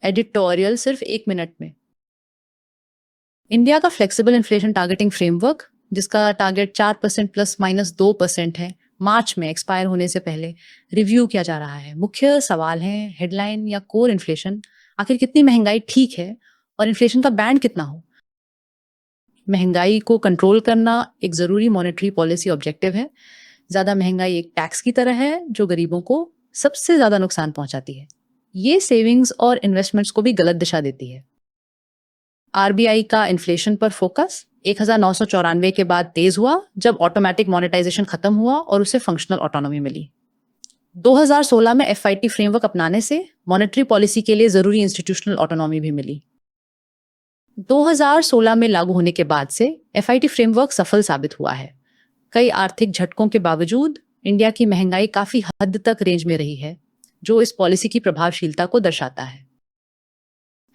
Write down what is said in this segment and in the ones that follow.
Editorial सिर्फ 1 minute में। India का फ्लेक्सिबल इन्फ्लेशन टारगेटिंग फ्रेमवर्क, जिसका टारगेट 4% प्लस माइनस 2% है, मार्च में एक्सपायर होने से पहले रिव्यू किया जा रहा है। मुख्य सवाल हैं हेडलाइन या कोर इन्फ्लेशन, आखिर कितनी महंगाई ठीक है और इन्फ्लेशन का बैंड कितना हो। महंगाई को कंट्रोल करना एक जरूरी मॉनेटरी पॉलिसी ऑब्जेक्टिव है। ज्यादा महंगाई एक टैक्स की तरह है जो गरीबों को सबसे ज्यादा नुकसान पहुंचाती है। ये सेविंग्स और इन्वेस्टमेंट्स को भी गलत दिशा देती है। आरबीआई का इन्फ्लेशन पर फोकस 1994 के बाद तेज हुआ जब ऑटोमेटिक मॉनेटाइजेशन खत्म हुआ और उसे फंक्शनल ऑटोनॉमी मिली। 2016 में एफआईटी फ्रेमवर्क अपनाने से मॉनेटरी पॉलिसी के लिए जरूरी इंस्टीट्यूशनल ऑटोनॉमी भी मिली। 2016 में लागू होने के बाद से एफआईटी फ्रेमवर्क सफल साबित हुआ है। कई आर्थिक झटकों के बावजूद इंडिया की महंगाई काफी हद तक रेंज में रही है, जो इस पॉलिसी की प्रभावशीलता को दर्शाता है।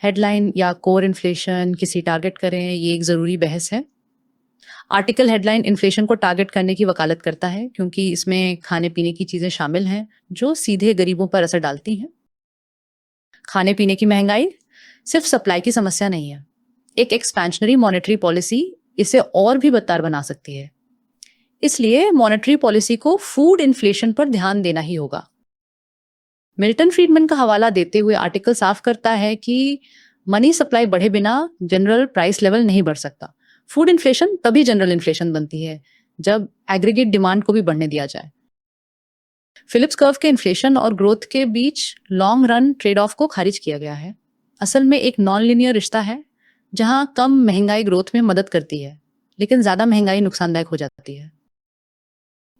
हेडलाइन या कोर इन्फ्लेशन किसी टारगेट करें, ये एक जरूरी बहस है। आर्टिकल हेडलाइन इन्फ्लेशन को टारगेट करने की वकालत करता है क्योंकि इसमें खाने पीने की चीजें शामिल हैं जो सीधे गरीबों पर असर डालती हैं। खाने पीने की महंगाई सिर्फ सप्लाई की समस्या नहीं है। एक एक्सपेंशनरी मॉनेटरी पॉलिसी इसे और भी बदतर बना सकती है। इसलिए मॉनेटरी पॉलिसी को फूड इन्फ्लेशन पर ध्यान देना ही होगा। मिल्टन फ्रीडमैन का हवाला देते हुए आर्टिकल साफ करता है कि मनी सप्लाई बढ़े बिना जनरल प्राइस लेवल नहीं बढ़ सकता। फूड इन्फ्लेशन तभी जनरल इन्फ्लेशन बनती है जब एग्रीगेट डिमांड को भी बढ़ने दिया जाए। फिलिप्स कर्व के इन्फ्लेशन और ग्रोथ के बीच लॉन्ग रन ट्रेड ऑफ को खारिज किया गया है। असल में एक नॉन लीनियर रिश्ता है जहां कम महंगाई ग्रोथ में मदद करती है लेकिन ज्यादा महंगाई नुकसानदायक हो जाती है।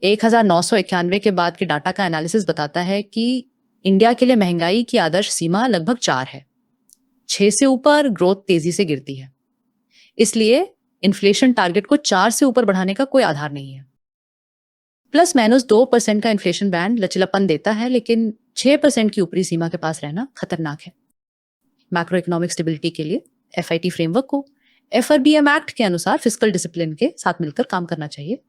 1991 के बाद के डाटा का एनालिसिस बताता है कि इंडिया के लिए महंगाई की आदर्श सीमा लगभग 4 है। 6 से ऊपर ग्रोथ तेजी से गिरती है। इसलिए इन्फ्लेशन टारगेट को 4 से ऊपर बढ़ाने का कोई आधार नहीं है। प्लस माइनस 2% का इन्फ्लेशन बैंड लचीलापन देता है, लेकिन 6% की ऊपरी सीमा के पास रहना खतरनाक है। मैक्रो इकोनॉमिक स्टेबिलिटी के लिए एफआईटी फ्रेमवर्क को एफआरबीएम एक्ट के अनुसार फिस्कल डिसिप्लिन के साथ मिलकर काम करना चाहिए।